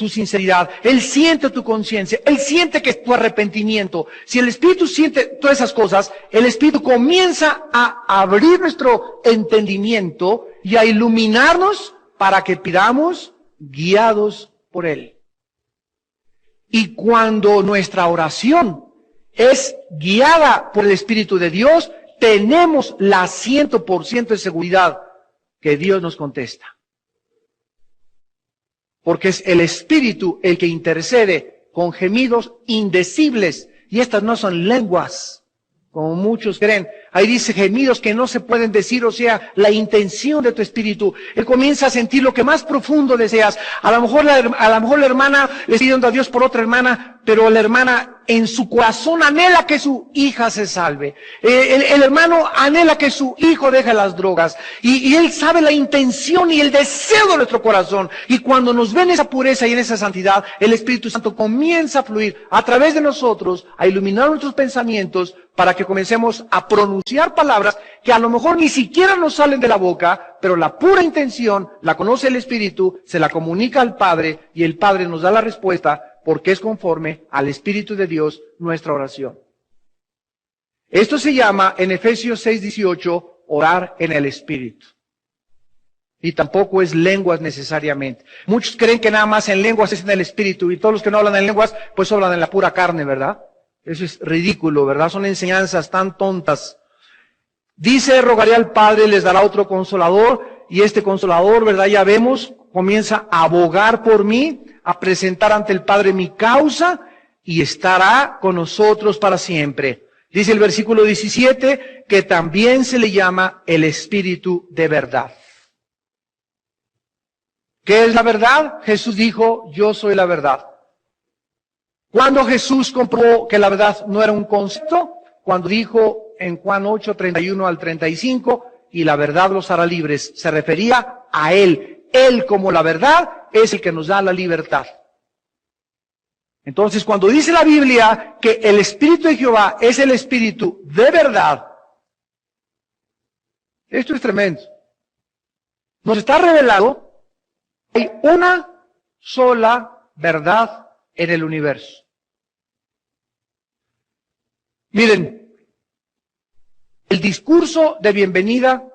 sinceridad, Él siente tu conciencia, Él siente que tu arrepentimiento. Si el Espíritu siente todas esas cosas, el Espíritu comienza a abrir nuestro entendimiento y a iluminarnos para que pidamos guiados por Él. Y cuando nuestra oración es guiada por el Espíritu de Dios, tenemos la 100% de seguridad que Dios nos contesta. Porque es el Espíritu el que intercede con gemidos indecibles. Y estas no son lenguas, como muchos creen. Ahí dice gemidos que no se pueden decir, o sea, la intención de tu espíritu. Él comienza a sentir lo que más profundo deseas. A lo mejor la hermana le está pidiendo a Dios por otra hermana, pero la hermana en su corazón anhela que su hija se salve. El hermano anhela que su hijo deje las drogas. Y él sabe la intención y el deseo de nuestro corazón. Y cuando nos ven en esa pureza y en esa santidad, el Espíritu Santo comienza a fluir a través de nosotros, a iluminar nuestros pensamientos, para que comencemos a pronunciar palabras que a lo mejor ni siquiera nos salen de la boca, pero la pura intención la conoce el Espíritu, se la comunica al Padre y el Padre nos da la respuesta porque es conforme al Espíritu de Dios nuestra oración. Esto se llama en Efesios 6:18 orar en el Espíritu. Y tampoco es lenguas necesariamente. Muchos creen que nada más en lenguas es en el Espíritu y todos los que no hablan en lenguas pues hablan en la pura carne, ¿verdad? Eso es ridículo, ¿verdad? Son enseñanzas tan tontas. Dice, rogaré al Padre, les dará otro consolador, y este consolador, ¿verdad? Ya vemos, comienza a abogar por mí, a presentar ante el Padre mi causa, y estará con nosotros para siempre. Dice el versículo 17, que también se le llama el Espíritu de verdad. ¿Qué es la verdad? Jesús dijo, yo soy la verdad. ¿Cuándo Jesús comprobó que la verdad no era un concepto? Cuando dijo en Juan 8, 31 al 35, y la verdad los hará libres. Se refería a Él. Él como la verdad es el que nos da la libertad. Entonces cuando dice la Biblia que el Espíritu de Jehová es el Espíritu de verdad, esto es tremendo. Nos está revelado que hay una sola verdad en el universo. Miren, el discurso de bienvenida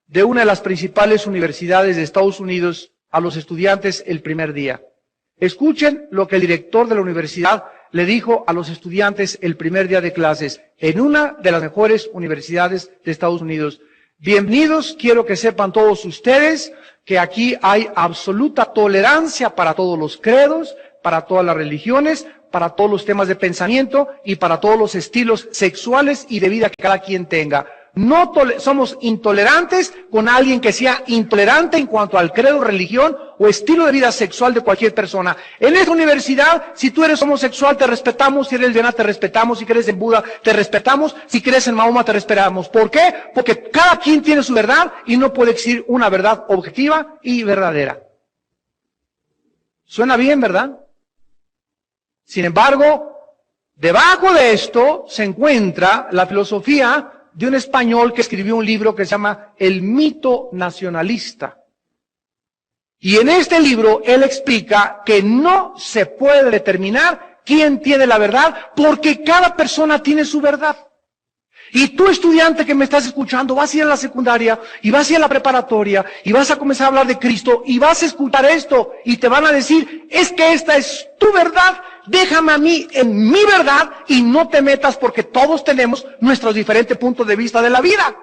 de una de las principales universidades de Estados Unidos a los estudiantes el primer día. Escuchen lo que el director de la universidad le dijo a los estudiantes el primer día de clases en una de las mejores universidades de Estados Unidos. Bienvenidos, quiero que sepan todos ustedes que aquí hay absoluta tolerancia para todos los credos, para todas las religiones, para todos los temas de pensamiento y para todos los estilos sexuales y de vida que cada quien tenga. No somos intolerantes con alguien que sea intolerante en cuanto al credo, religión o estilo de vida sexual de cualquier persona. En esta universidad, si tú eres homosexual, te respetamos. Si eres lesbiana, te respetamos. Si crees en Buda, te respetamos. Si crees en Mahoma, te respetamos. ¿Por qué? Porque cada quien tiene su verdad y no puede existir una verdad objetiva y verdadera. Suena bien, ¿verdad? Sin embargo, debajo de esto se encuentra la filosofía de un español que escribió un libro que se llama El mito nacionalista. Y en este libro él explica que no se puede determinar quién tiene la verdad porque cada persona tiene su verdad. Y tú, estudiante que me estás escuchando, vas a ir a la secundaria y vas a ir a la preparatoria y vas a comenzar a hablar de Cristo y vas a escuchar esto y te van a decir, es que esta es tu verdad, déjame a mí en mi verdad y no te metas porque todos tenemos nuestros diferentes puntos de vista de la vida.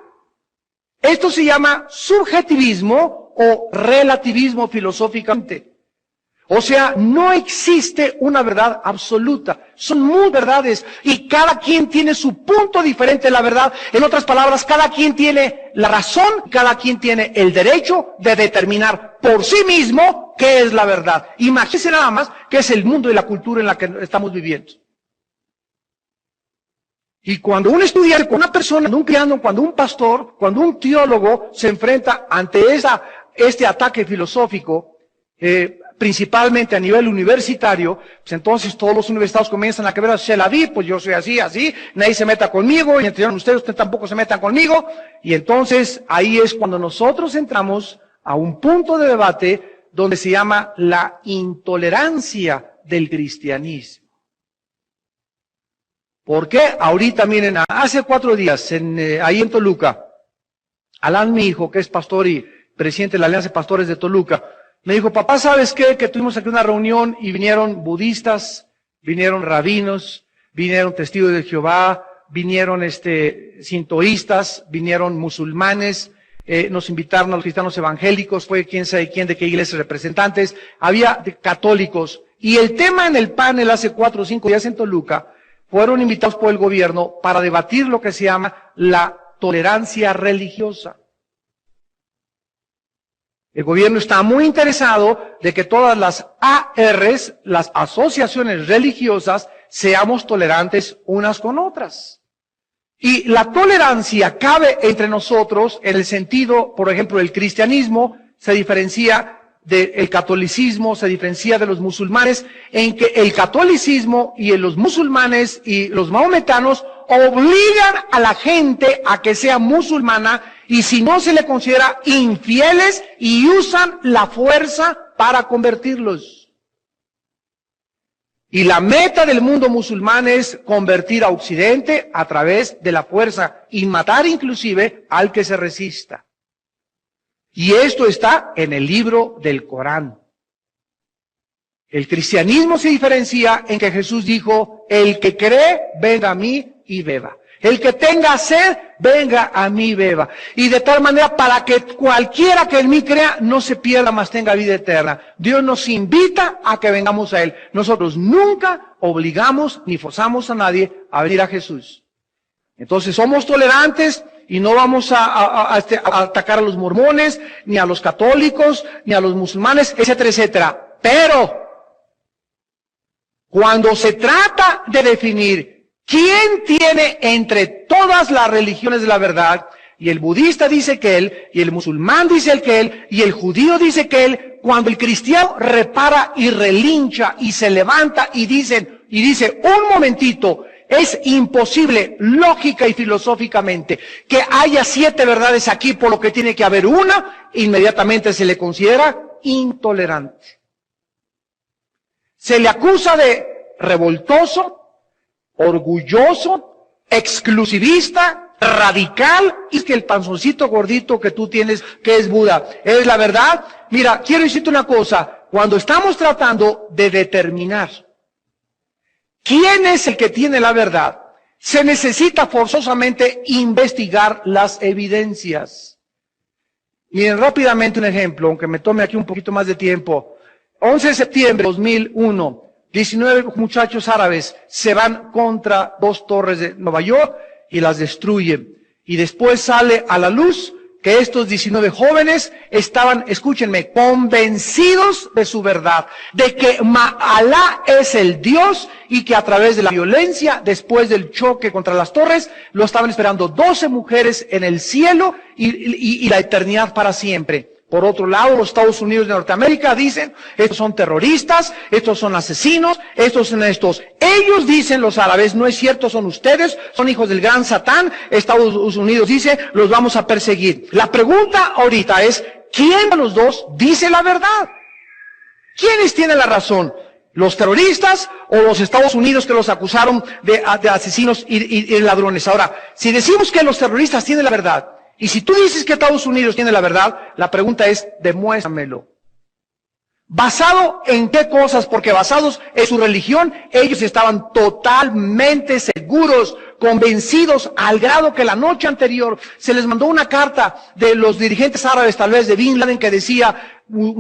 Esto se llama subjetivismo o relativismo filosóficamente. O sea, no existe una verdad absoluta. Son muchas verdades y cada quien tiene su punto diferente de la verdad. En otras palabras, cada quien tiene la razón, cada quien tiene el derecho de determinar por sí mismo qué es la verdad. Imagínense nada más qué es el mundo y la cultura en la que estamos viviendo. Y cuando un estudiante, cuando una persona, cuando un cristiano, cuando un pastor, cuando un teólogo se enfrenta ante este ataque filosófico, principalmente a nivel universitario, pues entonces todos los universitarios comienzan a quebrar, se la di, pues yo soy así, nadie se meta conmigo, y entre ustedes tampoco se metan conmigo, y entonces ahí es cuando nosotros entramos a un punto de debate donde se llama la intolerancia del cristianismo. ¿Por qué? Ahorita, miren, hace 4 días, ahí en Toluca, Alan, mi hijo, que es pastor y presidente de la Alianza de Pastores de Toluca, me dijo, papá, ¿sabes qué? Que tuvimos aquí una reunión y vinieron budistas, vinieron rabinos, vinieron testigos de Jehová, vinieron sintoístas, vinieron musulmanes, nos invitaron a los cristianos evangélicos, fue quién sabe quién, de qué iglesias representantes, había católicos. Y el tema en el panel hace 4 o 5 días en Toluca, fueron invitados por el gobierno para debatir lo que se llama la tolerancia religiosa. El gobierno está muy interesado de que todas las ARs, las asociaciones religiosas, seamos tolerantes unas con otras. Y la tolerancia cabe entre nosotros en el sentido, por ejemplo, el cristianismo se diferencia del catolicismo, se diferencia de los musulmanes, en que el catolicismo y los musulmanes y los maometanos obligan a la gente a que sea musulmana y si no se le considera infieles y usan la fuerza para convertirlos. Y la meta del mundo musulmán es convertir a Occidente a través de la fuerza y matar inclusive al que se resista. Y esto está en el libro del Corán. El cristianismo se diferencia en que Jesús dijo, el que cree, venga a mí y beba. El que tenga sed, venga a mí y beba. Y de tal manera para que cualquiera que en mí crea no se pierda, mas tenga vida eterna. Dios nos invita a que vengamos a Él. Nosotros nunca obligamos ni forzamos a nadie a venir a Jesús. Entonces somos tolerantes y no vamos a atacar a los mormones, ni a los católicos, ni a los musulmanes, etcétera, etcétera. Pero cuando se trata de definir quién tiene entre todas las religiones de la verdad, y el budista dice que él, y el musulmán dice que él, y el judío dice que él, cuando el cristiano repara y relincha y se levanta y dice, un momentito, es imposible, lógica y filosóficamente, que haya 7 verdades aquí, por lo que tiene que haber una, inmediatamente se le considera intolerante. Se le acusa de revoltoso, orgulloso, exclusivista, radical, y es que el panzoncito gordito que tú tienes, que es Buda, ¿es la verdad? Mira, quiero decirte una cosa, cuando estamos tratando de determinar quién es el que tiene la verdad, se necesita forzosamente investigar las evidencias. Miren rápidamente un ejemplo, aunque me tome aquí un poquito más de tiempo. 11 de septiembre de 2001, 19 muchachos árabes se van contra 2 torres de Nueva York y las destruyen. Y después sale a la luz que estos 19 jóvenes estaban, escúchenme, convencidos de su verdad, de que Alá es el Dios y que a través de la violencia, después del choque contra las torres, lo estaban esperando 12 mujeres en el cielo y la eternidad para siempre. Por otro lado, los Estados Unidos de Norteamérica dicen, estos son terroristas, estos son asesinos, estos son estos. Ellos dicen, los árabes, no es cierto, son ustedes, son hijos del gran Satán. Estados Unidos dice, los vamos a perseguir. La pregunta ahorita es, ¿quién de los dos dice la verdad? ¿Quiénes tienen la razón? ¿Los terroristas o los Estados Unidos que los acusaron de asesinos y ladrones? Ahora, si decimos que los terroristas tienen la verdad, y si tú dices que Estados Unidos tiene la verdad, la pregunta es, demuéstramelo. ¿Basado en qué cosas? Porque basados en su religión, ellos estaban totalmente seguros, convencidos, al grado que la noche anterior se les mandó una carta de los dirigentes árabes, tal vez de Bin Laden, que decía,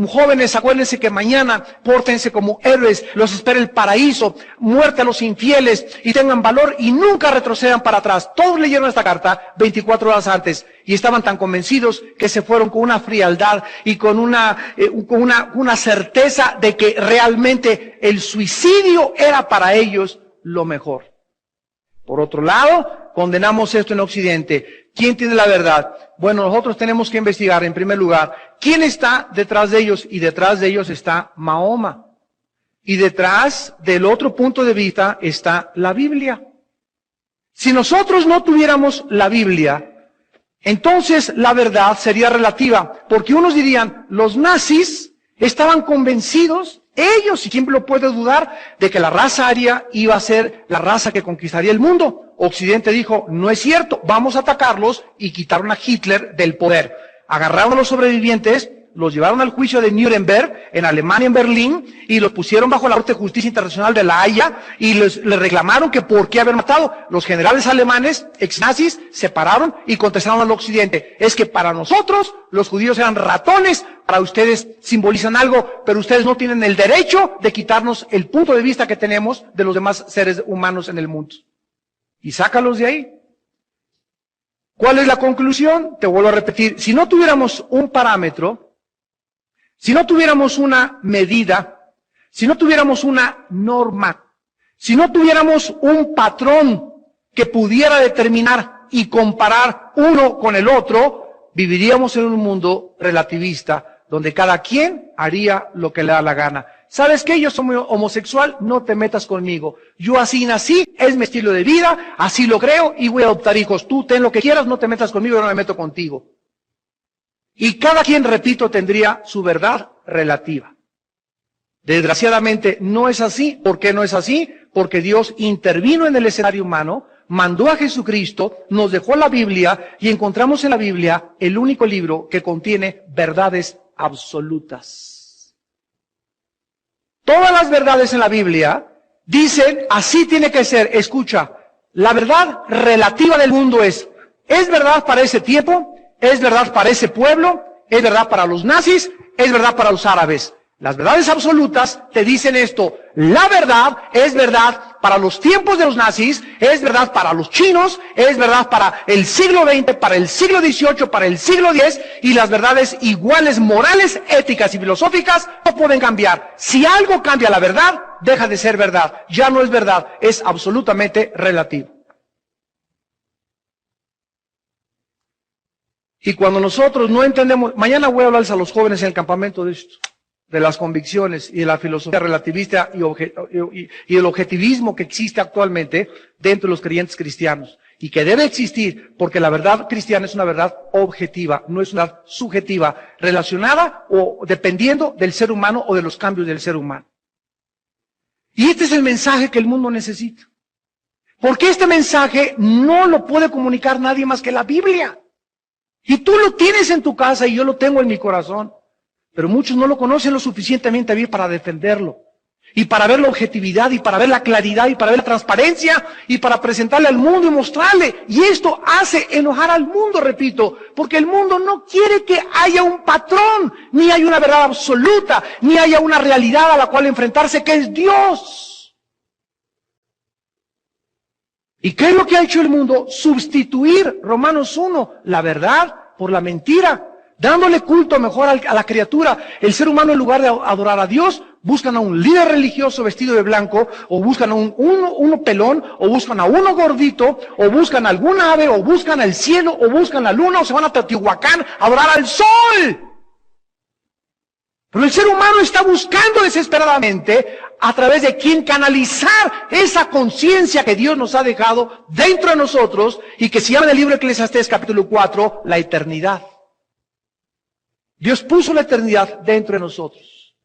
jóvenes, acuérdense que mañana pórtense como héroes, los espera el paraíso, muerte a los infieles, y tengan valor y nunca retrocedan para atrás. Todos leyeron esta carta 24 horas antes y estaban tan convencidos que se fueron con una frialdad y con una certeza de que realmente el suicidio era para ellos lo mejor. Por otro lado, condenamos esto en Occidente. ¿Quién tiene la verdad? Bueno, nosotros tenemos que investigar, en primer lugar, quién está detrás de ellos, y detrás de ellos está Mahoma. Y detrás del otro punto de vista está la Biblia. Si nosotros no tuviéramos la Biblia, entonces la verdad sería relativa, porque unos dirían, los nazis estaban convencidos, ellos, y quién lo puede dudar, de que la raza aria iba a ser la raza que conquistaría el mundo. Occidente dijo, no es cierto, vamos a atacarlos, y quitaron a Hitler del poder. Agarraron a los sobrevivientes, los llevaron al juicio de Nuremberg, en Alemania, en Berlín, y los pusieron bajo la Corte de Justicia Internacional de la Haya, y les reclamaron que por qué haber matado. Los generales alemanes, ex-nazis, se pararon y contestaron al Occidente, es que para nosotros los judíos eran ratones, para ustedes simbolizan algo, pero ustedes no tienen el derecho de quitarnos el punto de vista que tenemos de los demás seres humanos en el mundo. Y sácalos de ahí. ¿Cuál es la conclusión? Te vuelvo a repetir, si no tuviéramos un parámetro, si no tuviéramos una medida, si no tuviéramos una norma, si no tuviéramos un patrón que pudiera determinar y comparar uno con el otro, viviríamos en un mundo relativista, donde cada quien haría lo que le da la gana. ¿Sabes qué? Yo soy homosexual, no te metas conmigo. Yo así nací, es mi estilo de vida, así lo creo y voy a adoptar hijos. Tú ten lo que quieras, no te metas conmigo, yo no me meto contigo. Y cada quien, repito, tendría su verdad relativa. Desgraciadamente no es así. ¿Por qué no es así? Porque Dios intervino en el escenario humano, mandó a Jesucristo, nos dejó la Biblia y encontramos en la Biblia el único libro que contiene verdades absolutas. Todas las verdades en la Biblia dicen, así tiene que ser. Escucha, la verdad relativa del mundo es verdad para ese tiempo, es verdad para ese pueblo, es verdad para los nazis, es verdad para los árabes. Las verdades absolutas te dicen esto, la verdad es verdad para los tiempos de los nazis, es verdad para los chinos, es verdad para el siglo XX, para el siglo XVIII, para el siglo X, y las verdades iguales, morales, éticas y filosóficas no pueden cambiar. Si algo cambia la verdad, deja de ser verdad, ya no es verdad, es absolutamente relativo. Y cuando nosotros no entendemos, mañana voy a hablarles a los jóvenes en el campamento de esto, de las convicciones y de la filosofía relativista y el objetivismo que existe actualmente dentro de los creyentes cristianos y que debe existir porque la verdad cristiana es una verdad objetiva, no es una verdad subjetiva, relacionada o dependiendo del ser humano o de los cambios del ser humano. Y este es el mensaje que el mundo necesita. Porque este mensaje no lo puede comunicar nadie más que la Biblia. Y tú lo tienes en tu casa y yo lo tengo en mi corazón. Pero muchos no lo conocen lo suficientemente bien para defenderlo. Y para ver la objetividad, y para ver la claridad, y para ver la transparencia, y para presentarle al mundo y mostrarle. Y esto hace enojar al mundo, repito, porque el mundo no quiere que haya un patrón, ni haya una verdad absoluta, ni haya una realidad a la cual enfrentarse, que es Dios. ¿Y qué es lo que ha hecho el mundo? Sustituir, Romanos 1, la verdad por la mentira. Dándole culto mejor a la criatura. El ser humano, en lugar de adorar a Dios, buscan a un líder religioso vestido de blanco, o buscan a uno pelón, o buscan a uno gordito, o buscan a algún ave, o buscan al cielo, o buscan la luna, o se van a Teotihuacán a adorar al sol. Pero el ser humano está buscando desesperadamente a través de quien canalizar esa conciencia que Dios nos ha dejado dentro de nosotros y que se llama en el libro de Eclesiastés capítulo 4, la eternidad. Dios puso la eternidad dentro de nosotros,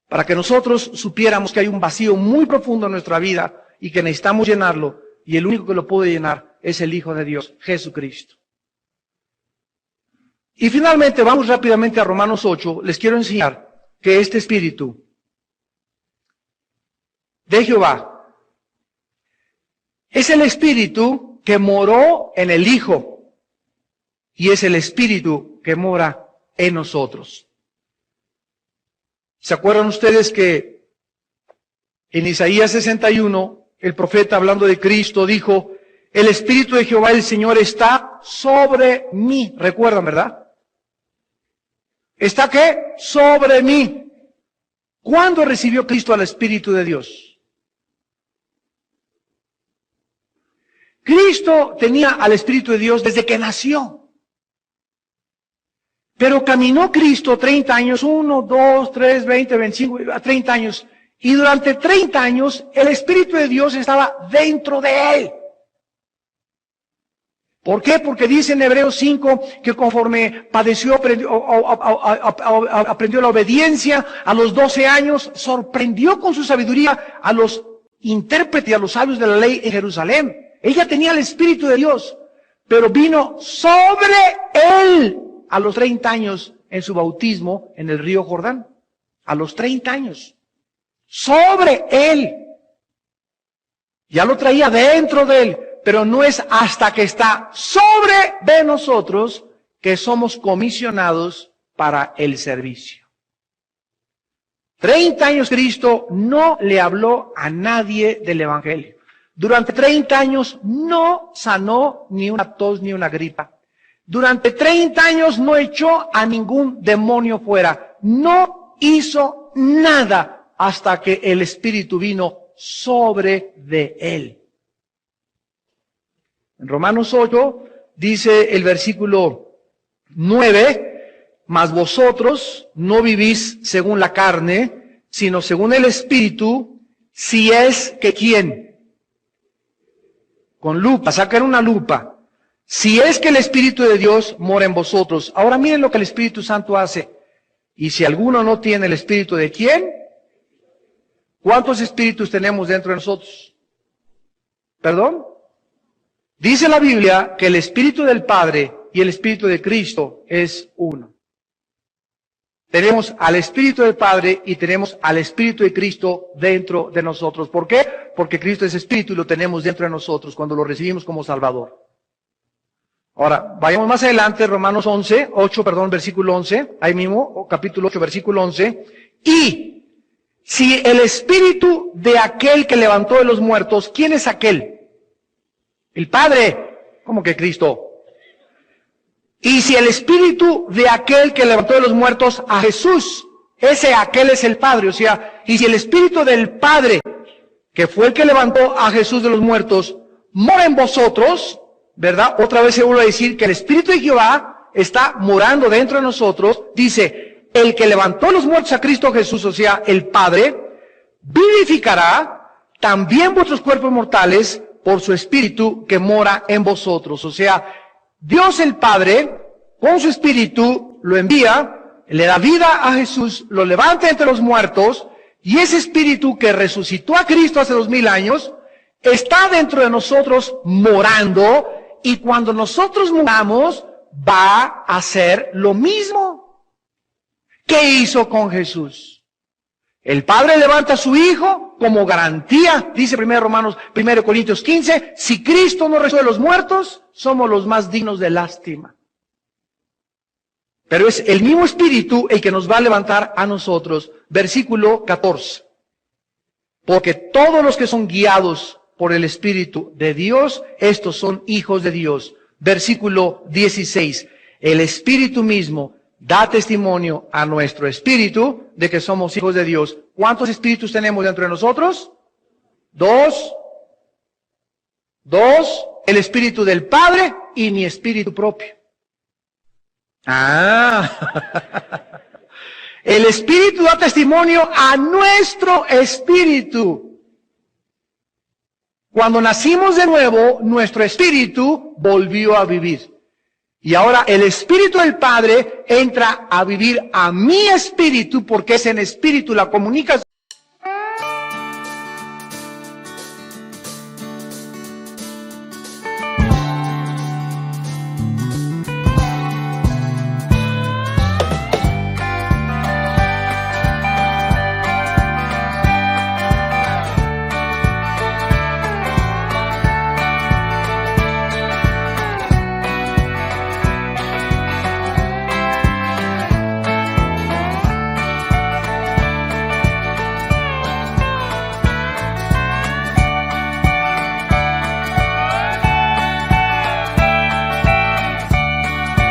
para que nosotros supiéramos que hay un vacío muy profundo en nuestra vida y que necesitamos llenarlo, y el único que lo puede llenar es el Hijo de Dios, Jesucristo. Y finalmente, vamos rápidamente a Romanos 8, les quiero enseñar que este Espíritu de Jehová es el Espíritu que moró en el Hijo, y es el Espíritu que mora en nosotros. ¿Se acuerdan ustedes que en Isaías 61, el profeta hablando de Cristo dijo, el Espíritu de Jehová el Señor está sobre mí? ¿Recuerdan, verdad? ¿Está qué? Sobre mí. ¿Cuándo recibió Cristo al Espíritu de Dios? Cristo tenía al Espíritu de Dios desde que nació. Pero caminó Cristo 30 años, 1, 2, 3, 20, 25, 30 años. Y durante 30 años el Espíritu de Dios estaba dentro de él. ¿Por qué? Porque dice en Hebreos 5 que conforme padeció, aprendió la obediencia a los 12 años, sorprendió con su sabiduría a los intérpretes y a los sabios de la ley en Jerusalén. Ella tenía el Espíritu de Dios, pero vino sobre él a los 30 años en su bautismo en el río Jordán. A los 30 años. Sobre él. Ya lo traía dentro de él. Pero no es hasta que está sobre de nosotros que somos comisionados para el servicio. 30 años Cristo no le habló a nadie del Evangelio. Durante 30 años no sanó ni una tos ni una gripa. Durante 30 años no echó a ningún demonio fuera. no hizo nada hasta que el Espíritu vino sobre de él. En Romanos 8 dice el versículo 9, mas vosotros no vivís según la carne, sino según el Espíritu, si es que ¿quién? Con lupa, sacar una lupa. Si es que el Espíritu de Dios mora en vosotros. Ahora miren lo que el Espíritu Santo hace. Y si alguno no tiene el Espíritu de ¿quién? ¿Cuántos espíritus tenemos dentro de nosotros? ¿Perdón? Dice la Biblia que el Espíritu del Padre y el Espíritu de Cristo es uno. Tenemos al Espíritu del Padre y tenemos al Espíritu de Cristo dentro de nosotros. ¿Por qué? Porque Cristo es Espíritu y lo tenemos dentro de nosotros cuando lo recibimos como Salvador. Ahora, vayamos más adelante, Romanos 8, versículo 11, ahí mismo, capítulo 8, versículo 11. Y si el Espíritu de aquel que levantó de los muertos, ¿quién es aquel? El Padre. ¿Cómo que Cristo? Y si el Espíritu de aquel que levantó de los muertos a Jesús, aquel es el Padre, o sea, y si el Espíritu del Padre, que fue el que levantó a Jesús de los muertos, mora en vosotros, ¿verdad? Otra vez se vuelve a decir que el Espíritu de Jehová está morando dentro de nosotros. Dice, el que levantó los muertos a Cristo Jesús, o sea, el Padre, vivificará también vuestros cuerpos mortales por su Espíritu que mora en vosotros. O sea, Dios el Padre, con su Espíritu, lo envía, le da vida a Jesús, lo levanta entre los muertos, y ese Espíritu que resucitó a Cristo hace 2000 años, está dentro de nosotros morando, y cuando nosotros muramos, va a hacer lo mismo. ¿Qué hizo con Jesús? El Padre levanta a su Hijo como garantía, dice 1 Corintios 15, si Cristo no resucitó de los muertos, somos los más dignos de lástima. Pero es el mismo Espíritu el que nos va a levantar a nosotros. Versículo 14. Porque todos los que son guiados por el Espíritu de Dios, estos son hijos de Dios. Versículo 16. El Espíritu mismo da testimonio a nuestro espíritu de que somos hijos de Dios. ¿Cuántos espíritus tenemos dentro de nosotros? Dos. El Espíritu del Padre y mi espíritu propio. El Espíritu da testimonio a nuestro espíritu. Cuando nacimos de nuevo, nuestro espíritu volvió a vivir. Y ahora el Espíritu del Padre entra a vivir a mi espíritu, porque es en espíritu la comunicación